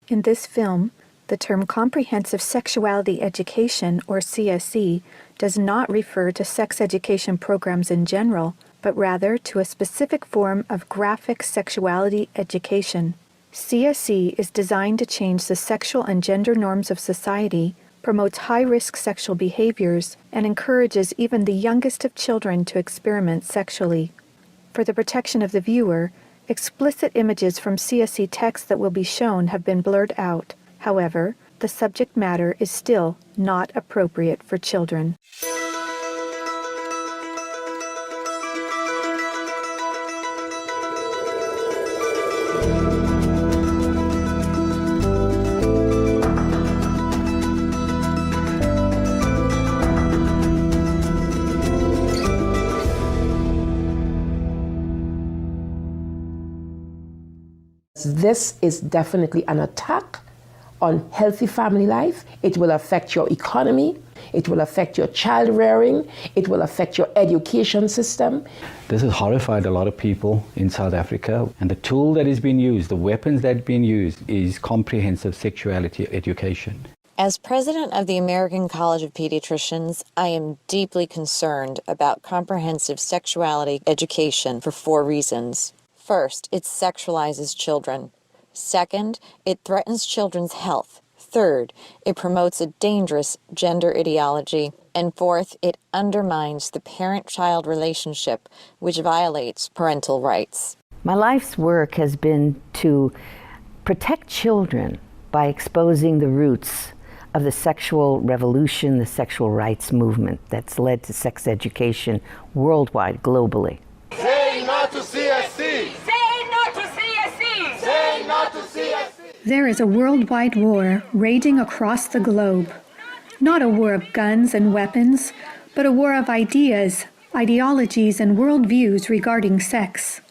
In this film, the term Comprehensive Sexuality Education, or CSE, does not refer to sex education programs in general, but rather to a specific form of graphic sexuality education. CSE is designed to change the sexual and gender norms of society, promotes high-risk sexual behaviors, and encourages even the youngest of children to experiment sexually. For the protection of the viewer, explicit images from CSE text that will be shown have been blurred out. However, the subject matter is still not appropriate for children. This is definitely an attack on healthy family life. It will affect your economy. It will affect your child rearing. It will affect your education system. This has horrified a lot of people in South Africa. And the tool that is being used, the weapons that are being used, is comprehensive sexuality education. As president of the American College of Pediatricians, I am deeply concerned about comprehensive sexuality education for 4 reasons. First, it sexualizes children. Second, it threatens children's health. Third, it promotes a dangerous gender ideology. And fourth, it undermines the parent-child relationship, which violates parental rights. My life's work has been to protect children by exposing the roots of the sexual revolution, the sexual rights movement that's led to sex education worldwide, globally. Say no to CSC! Say no to CSC! Say no to CSC! There is a worldwide war raging across the globe. Not a war of guns and weapons, but a war of ideas, ideologies, and worldviews regarding sex.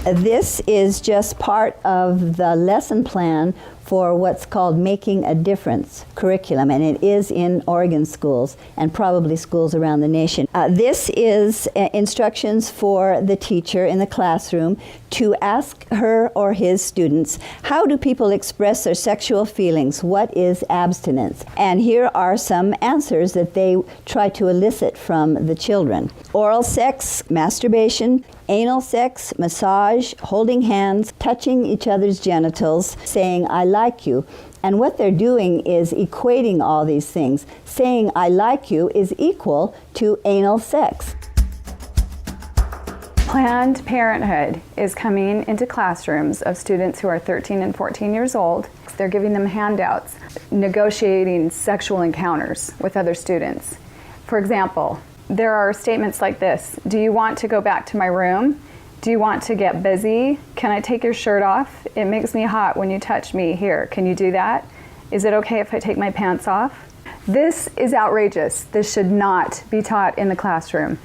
This is just part of the lesson plan for what's called Making a Difference curriculum, and it is in Oregon schools and probably schools around the nation. This is instructions for the teacher in the classroom to ask her or his students, how do people express their sexual feelings? What is abstinence? And here are some answers that they try to elicit from the children. Oral sex, masturbation, anal sex, massage, holding hands, touching each other's genitals, saying, I like you. And what they're doing is equating all these things. Saying, I like you is equal to anal sex. Planned Parenthood is coming into classrooms of students who are 13 and 14 years old. They're giving them handouts, negotiating sexual encounters with other students. For example, there are statements like this: do you want to go back to my room? Do you want to get busy? Can I take your shirt off? It makes me hot when you touch me. Here, can you do that? Is it okay if I take my pants off? This is outrageous. This should not be taught in the classroom.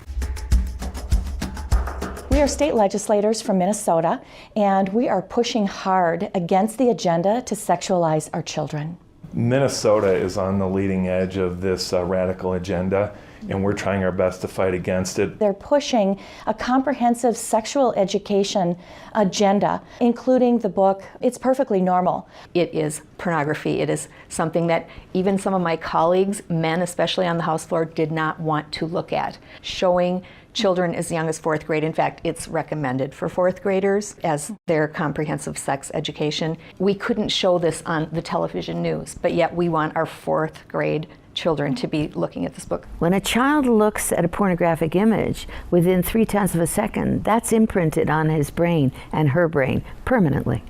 We are state legislators from Minnesota, and we are pushing hard against the agenda to sexualize our children. Minnesota is on the leading edge of this radical agenda, and we're trying our best to fight against it. They're pushing a comprehensive sexual education agenda, including the book, It's Perfectly Normal. It is pornography. It is something that even some of my colleagues, men especially on the House floor, did not want to look at. Showing children as young as 4th grade. In fact, it's recommended for 4th graders as their comprehensive sex education. We couldn't show this on the television news, but yet we want our 4th grade children to be looking at this book. When a child looks at a pornographic image, within 0.3 of a second, that's imprinted on his brain and her brain permanently.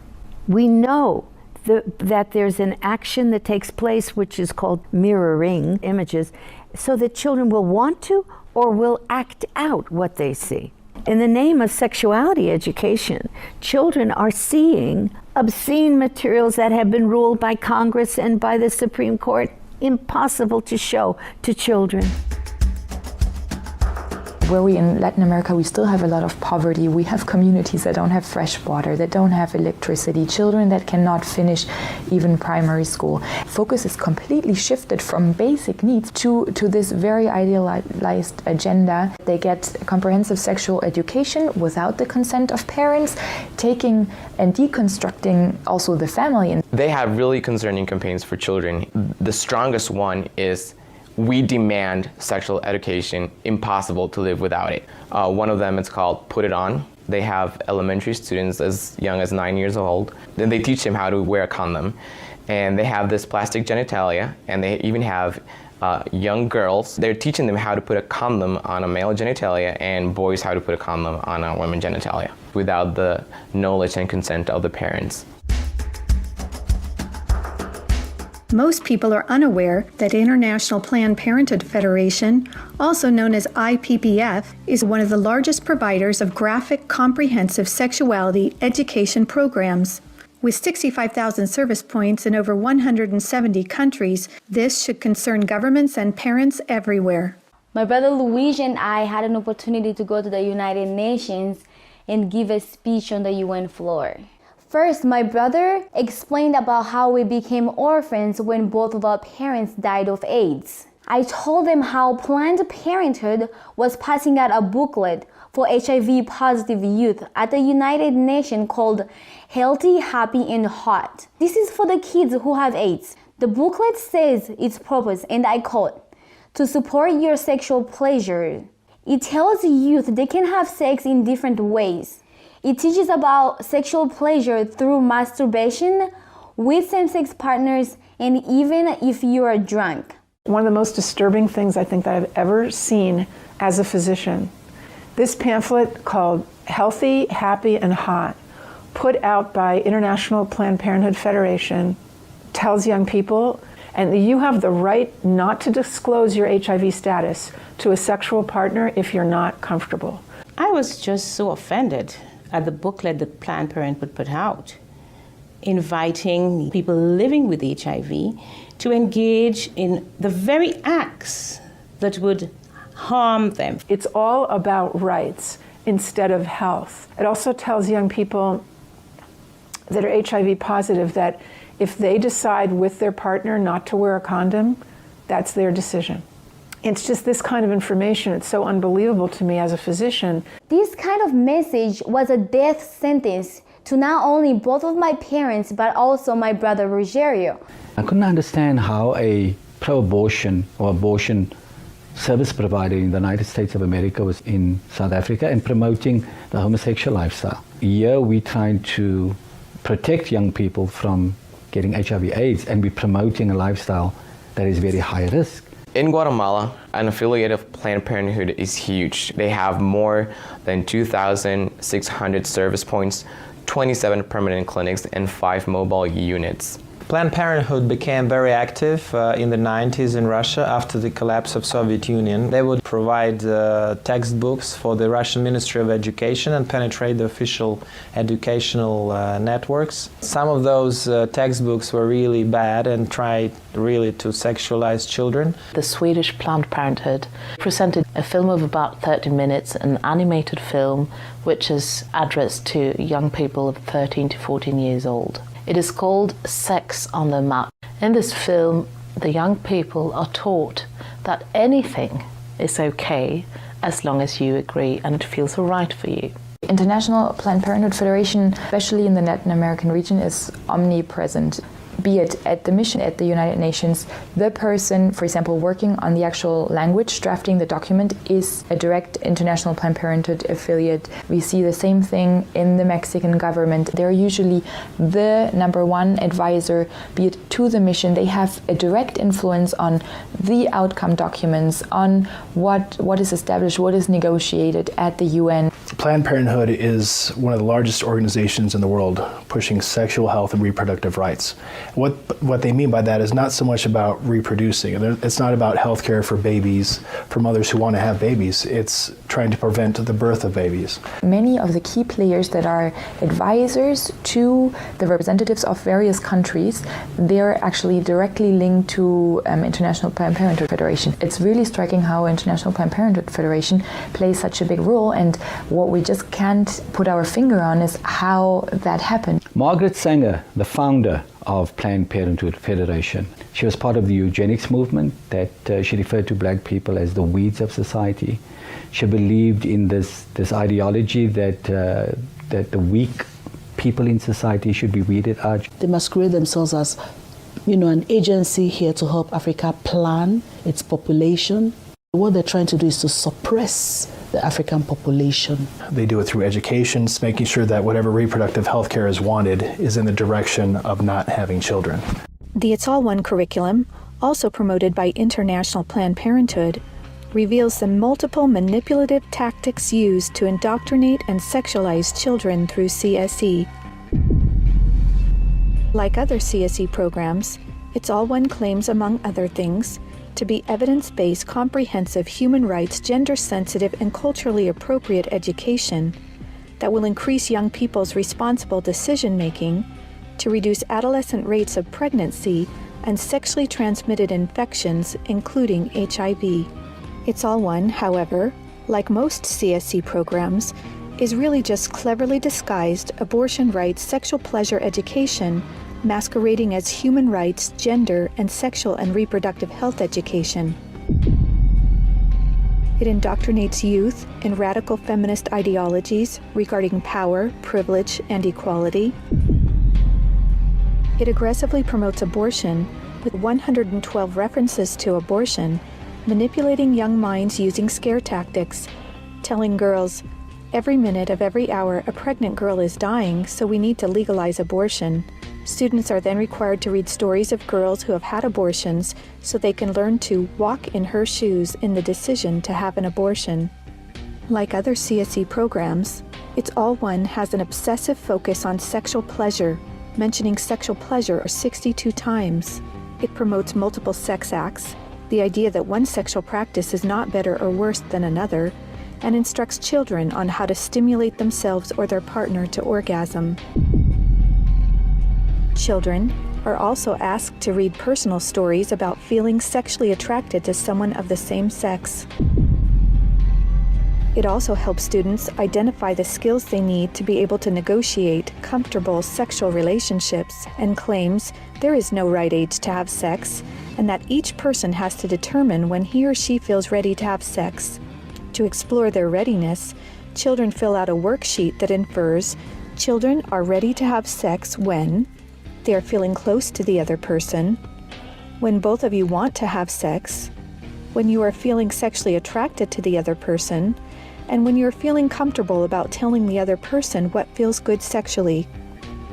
We know that there's an action that takes place which is called mirroring images, so that children will want to or will act out what they see. In the name of sexuality education, children are seeing obscene materials that have been ruled by Congress and by the Supreme Court impossible to show to children. where we in Latin America, we still have a lot of poverty. We have communities that don't have fresh water, that don't have electricity, children that cannot finish even primary school. Focus is completely shifted from basic needs to this very idealized agenda. They get comprehensive sexual education without the consent of parents, taking and deconstructing also the family. They have really concerning campaigns for children. The strongest one is "We demand sexual education, impossible to live without it." One of them is called "Put It On." They have elementary students as young as 9 years old. Then they teach them how to wear a condom. And they have this plastic genitalia, and they even have young girls. They're teaching them how to put a condom on a male genitalia and boys how to put a condom on a woman's genitalia without the knowledge and consent of the parents. Most people are unaware that International Planned Parenthood Federation, also known as IPPF, is one of the largest providers of graphic, comprehensive sexuality education programs. With 65,000 service points in over 170 countries, this should concern governments and parents everywhere. My brother Luigi and I had an opportunity to go to the United Nations and give a speech on the UN floor. First, my brother explained about how we became orphans when both of our parents died of AIDS. I told him how Planned Parenthood was passing out a booklet for HIV-positive youth at the United Nations called Healthy, Happy, and Hot. This is for the kids who have AIDS. The booklet says its purpose, and I quote, "To support your sexual pleasure." It tells youth they can have sex in different ways. It teaches about sexual pleasure through masturbation, with same-sex partners, and even if you are drunk. One of the most disturbing things I think that I've ever seen as a physician, this pamphlet called Healthy, Happy, and Hot, put out by International Planned Parenthood Federation, tells young people, and you have the right not to disclose your HIV status to a sexual partner if you're not comfortable. I was just so offended at the booklet that Planned Parenthood put out, inviting people living with HIV to engage in the very acts that would harm them. It's all about rights instead of health. It also tells young people that are HIV positive that if they decide with their partner not to wear a condom, that's their decision. It's just this kind of information. It's so unbelievable to me as a physician. This kind of message was a death sentence to not only both of my parents, but also my brother Rogerio. I couldn't understand how a pro-abortion or abortion service provider in the United States of America was in South Africa and promoting the homosexual lifestyle. Here we're trying to protect young people from getting HIV/AIDS, and we're promoting a lifestyle that is very high risk. In Guatemala, an affiliate of Planned Parenthood is huge. They have more than 2,600 service points, 27 permanent clinics, and 5 mobile units. Planned Parenthood became very active in the 90s in Russia after the collapse of Soviet Union. They would provide textbooks for the Russian Ministry of Education and penetrate the official educational networks. Some of those textbooks were really bad and tried really to sexualize children. The Swedish Planned Parenthood presented a film of about 30 minutes, an animated film which is addressed to young people of 13 to 14 years old. It is called Sex on the Map. In this film, the young people are taught that anything is okay as long as you agree and it feels right for you. International Planned Parenthood Federation, especially in the Latin American region, is omnipresent. Be it at the mission at the United Nations, the person, for example, working on the actual language, drafting the document, is a direct International Planned Parenthood affiliate. We see the same thing in the Mexican government. They're usually the #1 advisor, be it to the mission. They have a direct influence on the outcome documents, on what is established, what is negotiated at the UN. Planned Parenthood is one of the largest organizations in the world pushing sexual health and reproductive rights. What they mean by that is not so much about reproducing. It's not about health care for babies, for mothers who want to have babies. It's trying to prevent the birth of babies. Many of the key players that are advisors to the representatives of various countries, they're actually directly linked to International Planned Parenthood Federation. It's really striking how International Planned Parenthood Federation plays such a big role, and what we just can't put our finger on is how that happened. Margaret Sanger, the founder of Planned Parenthood Federation, she was part of the eugenics movement that she referred to black people as the weeds of society. She believed in this ideology that the weak people in society should be weeded out. They masquerade themselves as, an agency here to help Africa plan its population. What they're trying to do is to suppress the African population. They do it through education, making sure that whatever reproductive health care is wanted is in the direction of not having children. The It's All One curriculum, also promoted by International Planned Parenthood, reveals the multiple manipulative tactics used to indoctrinate and sexualize children through CSE. Like other CSE programs, It's All One claims, among other things, to be evidence-based, comprehensive, human rights, gender-sensitive, and culturally appropriate education that will increase young people's responsible decision-making, to reduce adolescent rates of pregnancy and sexually transmitted infections, including HIV. It's All One, however, like most CSE programs, is really just cleverly disguised abortion rights, sexual pleasure education, masquerading as human rights, gender, and sexual and reproductive health education. It indoctrinates youth in radical feminist ideologies regarding power, privilege, and equality. It aggressively promotes abortion with 112 references to abortion, manipulating young minds using scare tactics, telling girls, every minute of every hour a pregnant girl is dying, so we need to legalize abortion. Students are then required to read stories of girls who have had abortions so they can learn to walk in her shoes in the decision to have an abortion. Like other CSE programs, It's All One has an obsessive focus on sexual pleasure, mentioning sexual pleasure 62 times. It promotes multiple sex acts, the idea that one sexual practice is not better or worse than another, and instructs children on how to stimulate themselves or their partner to orgasm. Children are also asked to read personal stories about feeling sexually attracted to someone of the same sex. It also helps students identify the skills they need to be able to negotiate comfortable sexual relationships, and claims there is no right age to have sex, and that each person has to determine when he or she feels ready to have sex. To explore their readiness, children fill out a worksheet that infers children are ready to have sex when they are feeling close to the other person, when both of you want to have sex, when you are feeling sexually attracted to the other person, and when you're feeling comfortable about telling the other person what feels good sexually.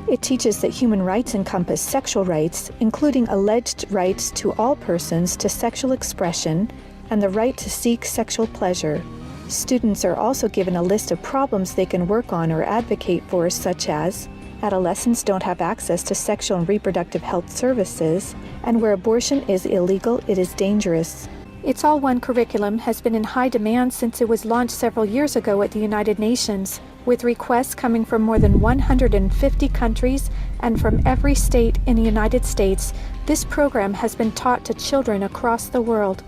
It teaches that human rights encompass sexual rights, including alleged rights to all persons to sexual expression and the right to seek sexual pleasure. Students are also given a list of problems they can work on or advocate for, such as adolescents don't have access to sexual and reproductive health services, and where abortion is illegal, it is dangerous. It's All One curriculum has been in high demand since it was launched several years ago at the United Nations, with requests coming from more than 150 countries and from every state in the United States. This program has been taught to children across the world.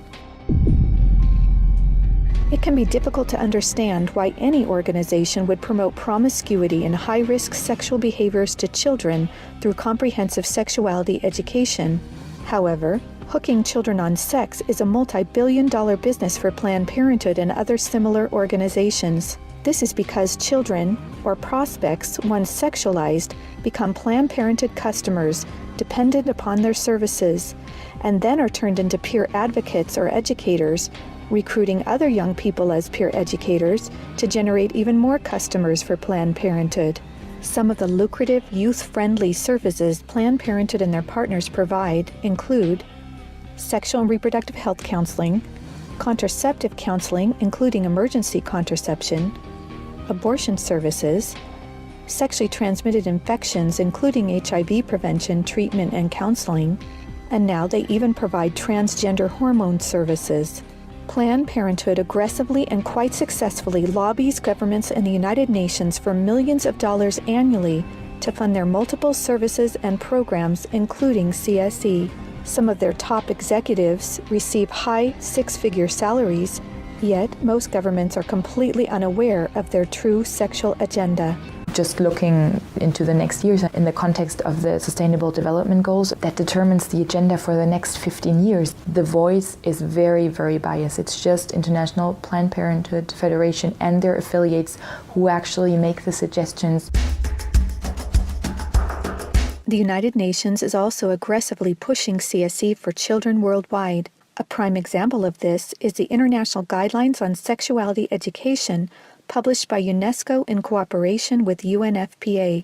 It can be difficult to understand why any organization would promote promiscuity and high-risk sexual behaviors to children through comprehensive sexuality education. However, hooking children on sex is a multi-billion-dollar business for Planned Parenthood and other similar organizations. This is because children, or prospects, once sexualized, become Planned Parenthood customers, dependent upon their services, and then are turned into peer advocates or educators, recruiting other young people as peer educators to generate even more customers for Planned Parenthood. Some of the lucrative, youth-friendly services Planned Parenthood and their partners provide include sexual and reproductive health counseling, contraceptive counseling, including emergency contraception, abortion services, sexually transmitted infections including HIV prevention, treatment, and counseling, and now they even provide transgender hormone services. Planned Parenthood aggressively and quite successfully lobbies governments and the United Nations for millions of dollars annually to fund their multiple services and programs, including CSE. Some of their top executives receive high six-figure salaries, yet most governments are completely unaware of their true sexual agenda. Just looking into the next years in the context of the Sustainable Development Goals, that determines the agenda for the next 15 years. The voice is very, very biased. It's just International Planned Parenthood Federation and their affiliates who actually make the suggestions. The United Nations is also aggressively pushing CSE for children worldwide. A prime example of this is the International Guidelines on Sexuality Education, published by UNESCO in cooperation with UNFPA.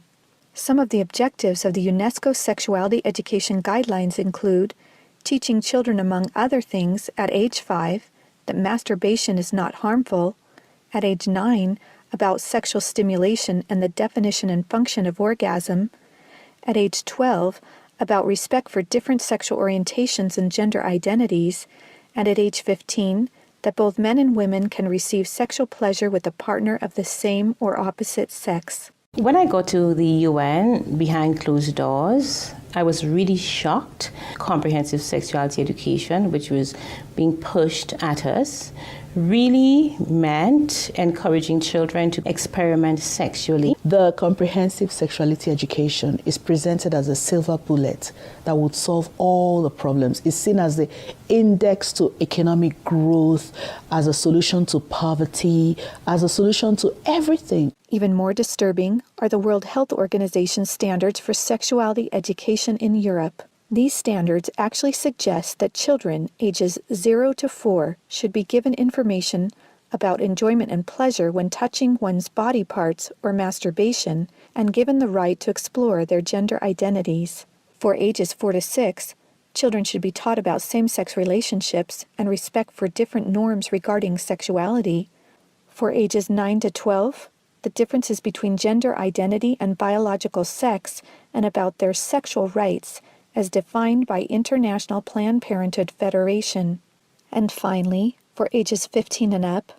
Some of the objectives of the UNESCO Sexuality Education Guidelines include teaching children, among other things, at age 5, that masturbation is not harmful, at age 9, about sexual stimulation and the definition and function of orgasm, at age 12, about respect for different sexual orientations and gender identities, and at age 15, that both men and women can receive sexual pleasure with a partner of the same or opposite sex. When I got to the UN behind closed doors, I was really shocked. Comprehensive sexuality education, which was being pushed at us, really meant encouraging children to experiment sexually. The comprehensive sexuality education is presented as a silver bullet that would solve all the problems. It's seen as the index to economic growth, as a solution to poverty, as a solution to everything. Even more disturbing are the World Health Organization standards for sexuality education in Europe. These standards actually suggest that children ages 0 to 4 should be given information about enjoyment and pleasure when touching one's body parts or masturbation, and given the right to explore their gender identities. For ages 4 to 6, children should be taught about same-sex relationships and respect for different norms regarding sexuality. For ages 9 to 12, the differences between gender identity and biological sex, and about their sexual rights as defined by International Planned Parenthood Federation. And finally, for ages 15 and up,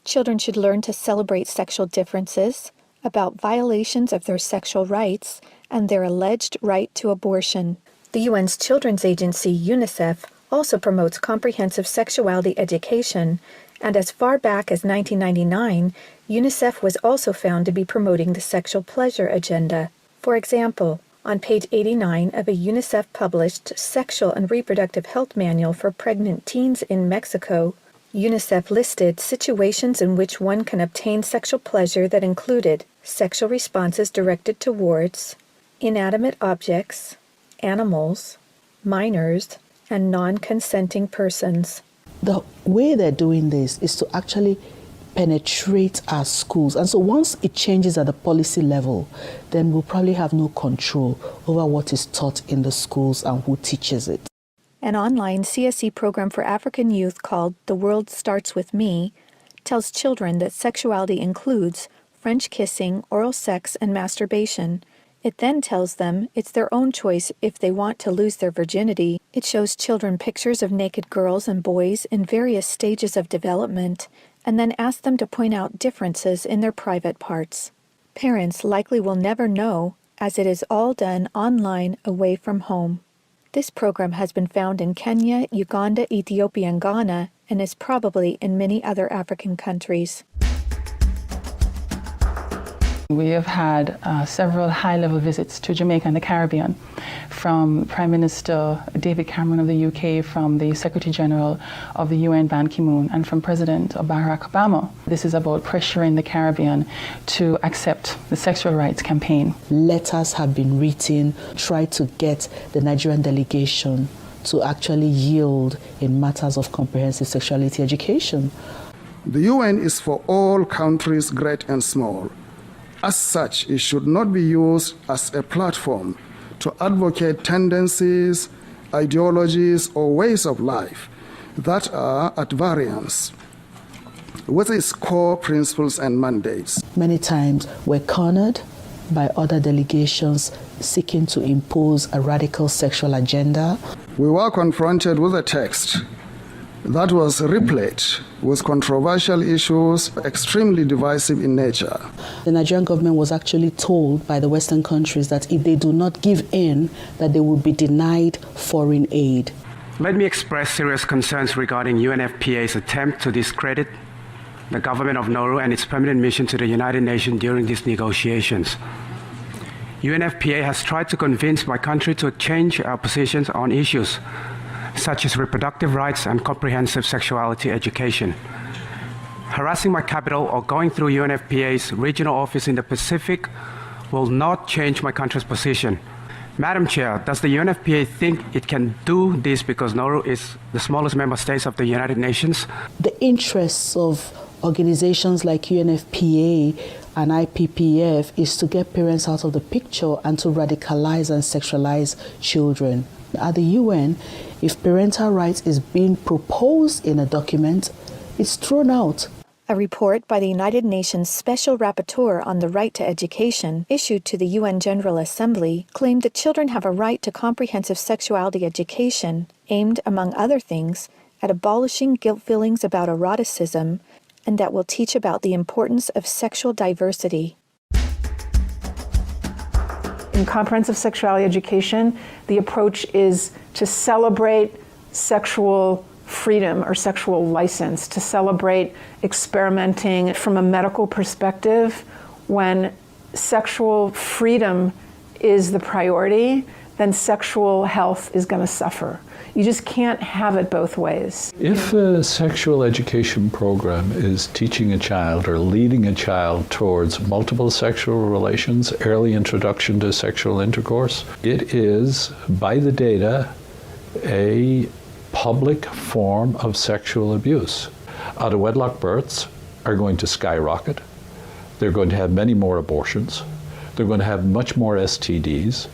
children should learn to celebrate sexual differences, about violations of their sexual rights, and their alleged right to abortion. The UN's Children's Agency, UNICEF, also promotes comprehensive sexuality education, and as far back as 1999, UNICEF was also found to be promoting the sexual pleasure agenda. For example, on page 89 of a UNICEF-published Sexual and Reproductive Health Manual for Pregnant Teens in Mexico, UNICEF listed situations in which one can obtain sexual pleasure that included sexual responses directed towards inanimate objects, animals, minors, and non-consenting persons. The way they're doing this is to actually penetrate our schools. And so once it changes at the policy level, then we'll probably have no control over what is taught in the schools and who teaches it. An online CSE program for African youth called The World Starts With Me tells children that sexuality includes French kissing, oral sex, and masturbation. It then tells them it's their own choice if they want to lose their virginity. It shows children pictures of naked girls and boys in various stages of development, and then ask them to point out differences in their private parts. Parents likely will never know, as it is all done online away from home. This program has been found in Kenya, Uganda, Ethiopia, and Ghana, and is probably in many other African countries. We have had several high-level visits to Jamaica and the Caribbean from Prime Minister David Cameron of the UK, from the Secretary General of the UN Ban Ki-moon, and from President Barack Obama. This is about pressuring the Caribbean to accept the sexual rights campaign. Letters have been written, try to get the Nigerian delegation to actually yield in matters of comprehensive sexuality education. The UN is for all countries, great and small. As such, it should not be used as a platform to advocate tendencies, ideologies, or ways of life that are at variance with its core principles and mandates. Many times we're cornered by other delegations seeking to impose a radical sexual agenda. We were confronted with a text that was replete with controversial issues, extremely divisive in nature. The Nigerian government was actually told by the Western countries that if they do not give in, that they will be denied foreign aid. Let me express serious concerns regarding UNFPA's attempt to discredit the government of Nauru and its permanent mission to the United Nations during these negotiations. UNFPA has tried to convince my country to change our positions on issues such as reproductive rights and comprehensive sexuality education. Harassing my capital or going through UNFPA's regional office in the Pacific will not change my country's position. Madam Chair, does the UNFPA think it can do this because Nauru is the smallest member state of the United Nations? The interests of organizations like UNFPA and IPPF is to get parents out of the picture and to radicalize and sexualize children. At the UN, if parental rights is being proposed in a document, it's thrown out. A report by the United Nations Special Rapporteur on the Right to Education, issued to the UN General Assembly, claimed that children have a right to comprehensive sexuality education, aimed, among other things, at abolishing guilt feelings about eroticism, and that will teach about the importance of sexual diversity. In comprehensive sexuality education, the approach is to celebrate sexual freedom or sexual license, to celebrate experimenting from a medical perspective. When sexual freedom is the priority, then sexual health is going to suffer. You just can't have it both ways. If a sexual education program is teaching a child or leading a child towards multiple sexual relations, early introduction to sexual intercourse, it is, by the data, a public form of sexual abuse. Out-of-wedlock births are going to skyrocket. They're going to have many more abortions. They're going to have much more STDs.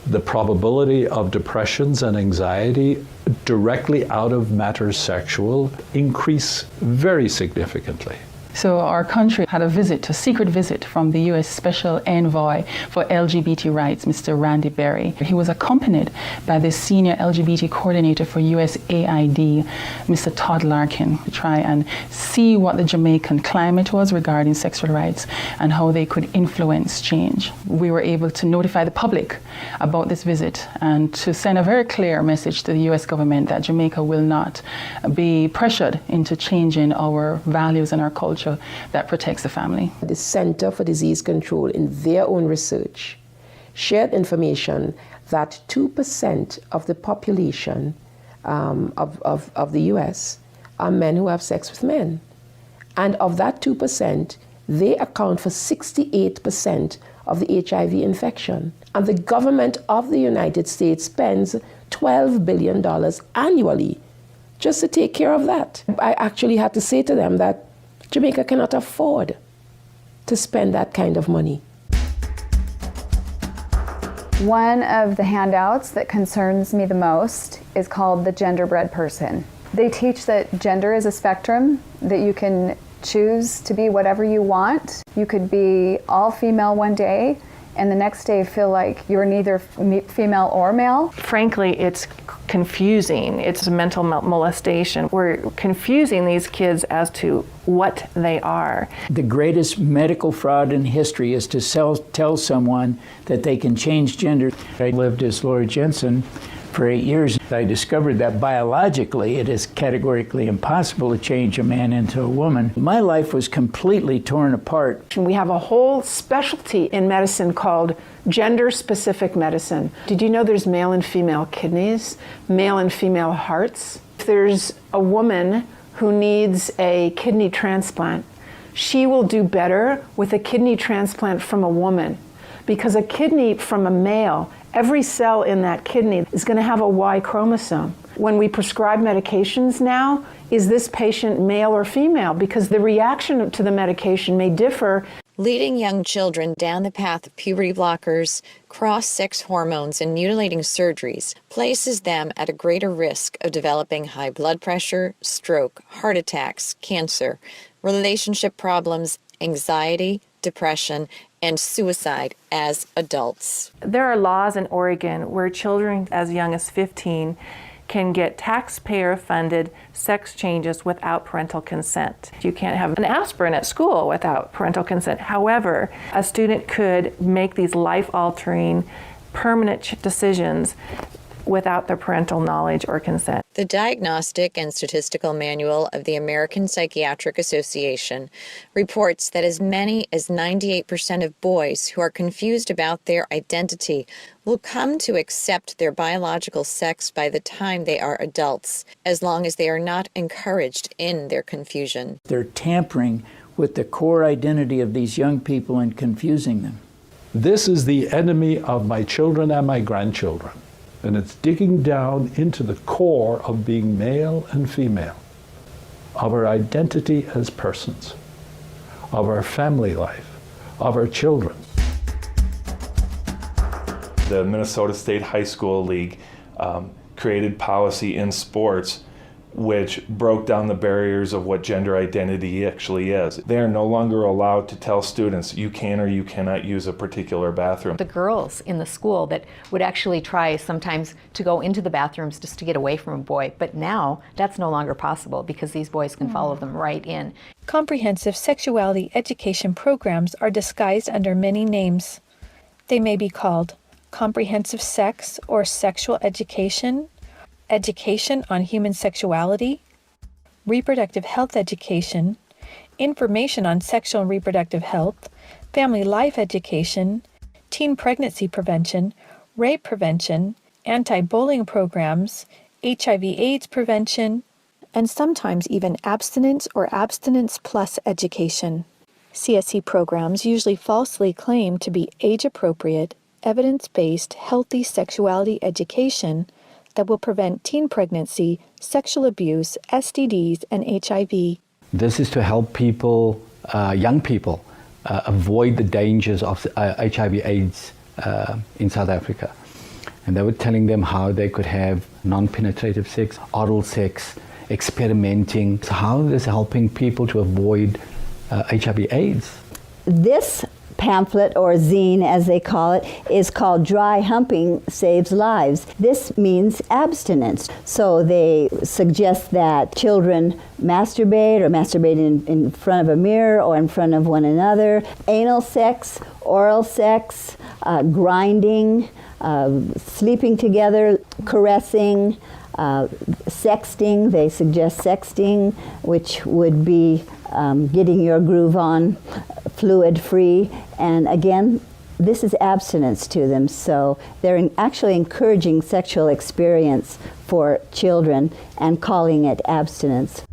The probability of depressions and anxiety directly out of matters sexual increase very significantly. So our country had a secret visit from the U.S. Special Envoy for LGBT rights, Mr. Randy Berry. He was accompanied by the senior LGBT coordinator for USAID, Mr. Todd Larkin, to try and see what the Jamaican climate was regarding sexual rights and how they could influence change. We were able to notify the public about this visit and to send a very clear message to the U.S. government that Jamaica will not be pressured into changing our values and our culture that protects the family. The Center for Disease Control, in their own research, shared information that 2% of the population of the US are men who have sex with men. And of that 2%, they account for 68% of the HIV infection. And the government of the United States spends $12 billion annually just to take care of that. I actually had to say to them that Jamaica cannot afford to spend that kind of money. One of the handouts that concerns me the most is called the Genderbread Person. They teach that gender is a spectrum, that you can choose to be whatever you want. You could be all female one day and the next day feel like you're neither female or male. Frankly, it's confusing. It's a mental molestation. We're confusing these kids as to what they are. The greatest medical fraud in history is to tell someone that they can change gender. I lived as Laura Jensen for 8 years. I discovered that biologically it is categorically impossible to change a man into a woman. My life was completely torn apart. We have a whole specialty in medicine called gender-specific medicine. Did you know there's male and female kidneys, male and female hearts? If there's a woman who needs a kidney transplant, she will do better with a kidney transplant from a woman, because a kidney from a male, every cell in that kidney is going to have a Y chromosome. When we prescribe medications now, is this patient male or female? Because the reaction to the medication may differ. Leading young children down the path of puberty blockers, cross-sex hormones, and mutilating surgeries places them at a greater risk of developing high blood pressure, stroke, heart attacks, cancer, relationship problems, anxiety, depression, and suicide as adults. There are laws in Oregon where children as young as 15 can get taxpayer-funded sex changes without parental consent. You can't have an aspirin at school without parental consent. However, a student could make these life-altering, permanent decisions without their parental knowledge or consent. The Diagnostic and Statistical Manual of the American Psychiatric Association reports that as many as 98% of boys who are confused about their identity will come to accept their biological sex by the time they are adults, as long as they are not encouraged in their confusion. They're tampering with the core identity of these young people and confusing them. This is the enemy of my children and my grandchildren. And it's digging down into the core of being male and female, of our identity as persons, of our family life, of our children. The Minnesota State High School League created policy in sports which broke down the barriers of what gender identity actually is. They are no longer allowed to tell students you can or you cannot use a particular bathroom. The girls in the school that would actually try sometimes to go into the bathrooms just to get away from a boy, but now that's no longer possible because these boys can follow them right in. Comprehensive sexuality education programs are disguised under many names. They may be called comprehensive sex or sexual education, education on human sexuality, reproductive health education, information on sexual and reproductive health, family life education, teen pregnancy prevention, rape prevention, anti-bullying programs, HIV/AIDS prevention, and sometimes even abstinence or abstinence plus education. CSE programs usually falsely claim to be age-appropriate, evidence-based, healthy sexuality education that will prevent teen pregnancy, sexual abuse, STDs, and HIV. This is to help people, young people, avoid the dangers of HIV/AIDS in South Africa. And they were telling them how they could have non-penetrative sex, oral sex, experimenting. So how is this helping people to avoid HIV/AIDS? This pamphlet, or zine as they call it, is called Dry Humping Saves Lives. This means abstinence. So they suggest that children masturbate or masturbate in front of a mirror or in front of one another. Anal sex, oral sex, grinding, sleeping together, caressing, sexting. They suggest sexting, which would be getting your groove on, fluid-free, and again, this is abstinence to them, so they're actually encouraging sexual experience for children and calling it abstinence.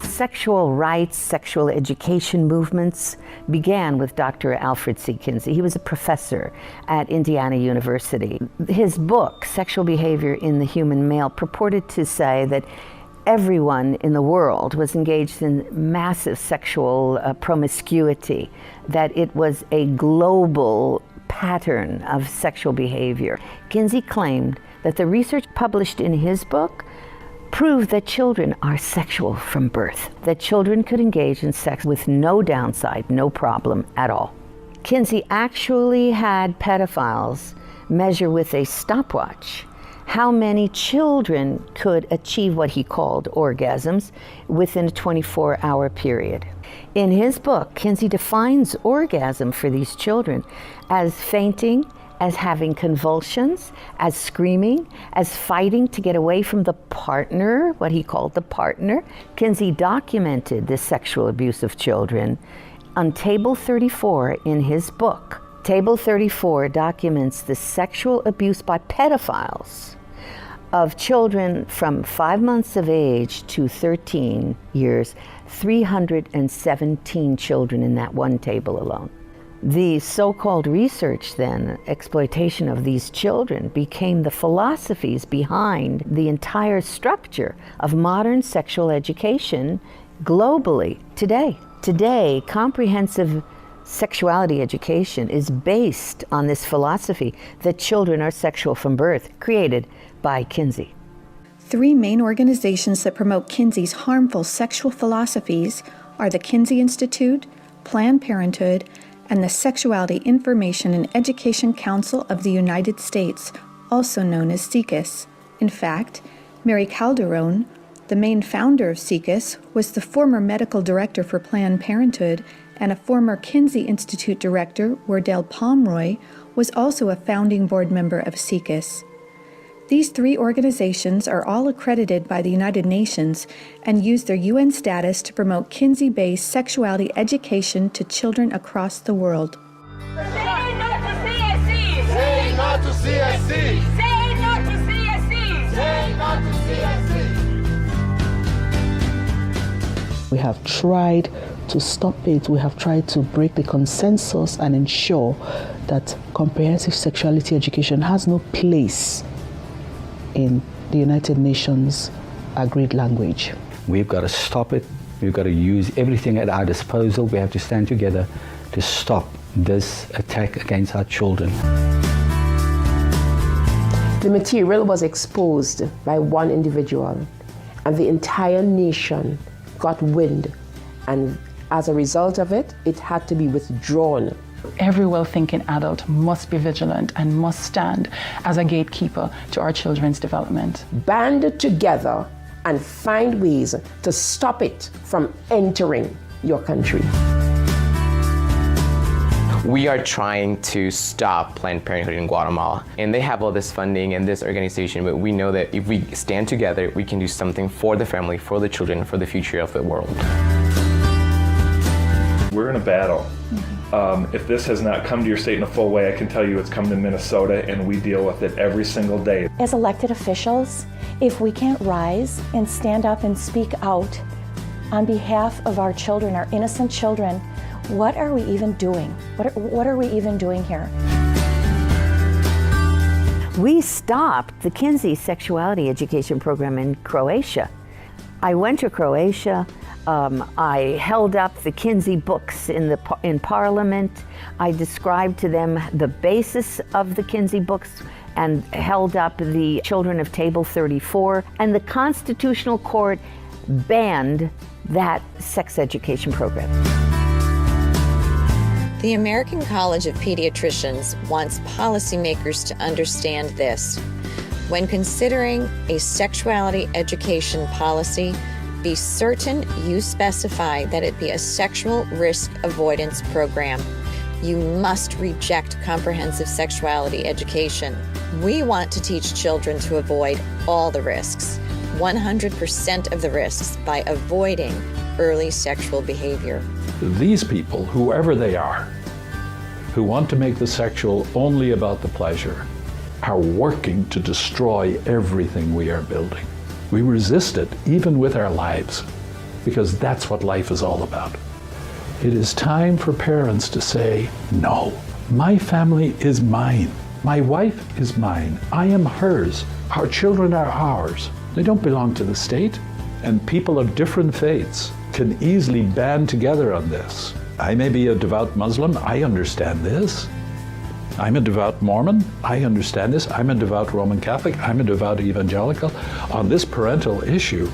Sexual rights, sexual education movements began with Dr. Alfred C. Kinsey. He was a professor at Indiana University. His book, Sexual Behavior in the Human Male, purported to say that everyone in the world was engaged in massive sexual promiscuity, that it was a global pattern of sexual behavior. Kinsey claimed that the research published in his book proved that children are sexual from birth, that children could engage in sex with no downside, no problem at all. Kinsey actually had pedophiles measure with a stopwatch how many children could achieve what he called orgasms within a 24-hour period. In his book, Kinsey defines orgasm for these children as fainting, as having convulsions, as screaming, as fighting to get away from the partner, what he called the partner. Kinsey documented the sexual abuse of children on Table 34 in his book. Table 34 documents the sexual abuse by pedophiles of children from 5 months of age to 13 years, 317 children in that one table alone. The so-called research then, exploitation of these children, became the philosophies behind the entire structure of modern sexual education globally today. Today, comprehensive sexuality education is based on this philosophy that children are sexual from birth, created by Kinsey. Three main organizations that promote Kinsey's harmful sexual philosophies are the Kinsey Institute, Planned Parenthood, and the Sexuality Information and Education Council of the United States, also known as SIECUS. In fact, Mary Calderon, the main founder of SIECUS, was the former medical director for Planned Parenthood, and a former Kinsey Institute director, Wardell Pomeroy, was also a founding board member of SIECUS. These three organizations are all accredited by the United Nations and use their UN status to promote Kinsey-based sexuality education to children across the world. Say no to CSC! Say no to CSC! Say no to CSC! Say no to CSC! We have tried to stop it. We have tried to break the consensus and ensure that comprehensive sexuality education has no place in the United Nations agreed language. We've got to stop it. We've got to use everything at our disposal. We have to stand together to stop this attack against our children. The material was exposed by one individual, and the entire nation got wind, and as a result of it, it had to be withdrawn. Every well-thinking adult must be vigilant and must stand as a gatekeeper to our children's development. Band together and find ways to stop it from entering your country. We are trying to stop Planned Parenthood in Guatemala, and they have all this funding and this organization, but we know that if we stand together, we can do something for the family, for the children, for the future of the world. We're in a battle. If this has not come to your state in a full way, I can tell you it's come to Minnesota, and we deal with it every single day. As elected officials, if we can't rise and stand up and speak out on behalf of our children, our innocent children, what are we even doing? What are we even doing here? We stopped the Kinsey sexuality education program in Croatia. I went to Croatia. I held up the Kinsey books in Parliament. I described to them the basis of the Kinsey books and held up the Children of Table 34. And the Constitutional Court banned that sex education program. The American College of Pediatricians wants policymakers to understand this. When considering a sexuality education policy, be certain you specify that it be a sexual risk avoidance program. You must reject comprehensive sexuality education. We want to teach children to avoid all the risks, 100% of the risks, by avoiding early sexual behavior. These people, whoever they are, who want to make the sexual only about the pleasure, are working to destroy everything we are building. We resist it, even with our lives, because that's what life is all about. It is time for parents to say, no, my family is mine. My wife is mine. I am hers. Our children are ours. They don't belong to the state, and people of different faiths can easily band together on this. I may be a devout Muslim, I understand this. I'm a devout Mormon, I understand this. I'm a devout Roman Catholic, I'm a devout evangelical. On this parental issue,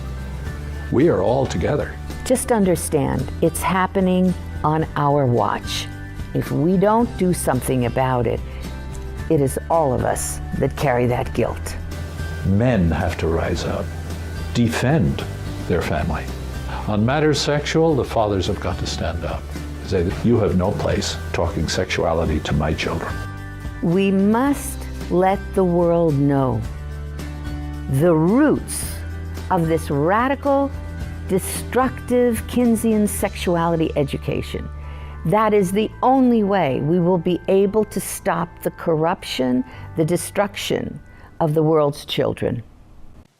we are all together. Just understand, it's happening on our watch. If we don't do something about it, it is all of us that carry that guilt. Men have to rise up, defend their family. On matters sexual, the fathers have got to stand up. Say, you have no place talking sexuality to my children. We must let the world know the roots of this radical, destructive Kinseyan sexuality education. That is the only way we will be able to stop the corruption, the destruction of the world's children.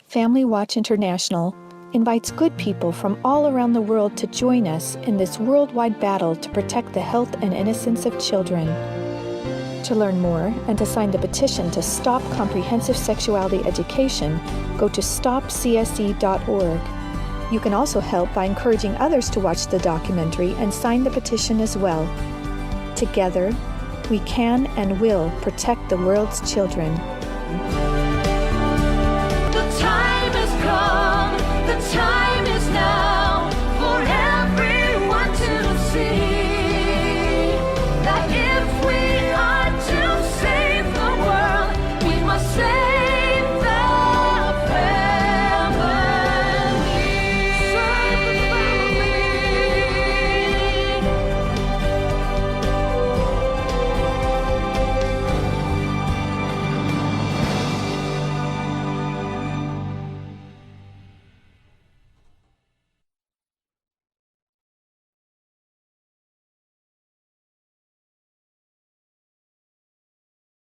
Family Watch International invites good people from all around the world to join us in this worldwide battle to protect the health and innocence of children. To learn more and to sign the petition to stop comprehensive sexuality education, go to stopcsc.org. You can also help by encouraging others to watch the documentary and sign the petition as well. Together, we can and will protect the world's children.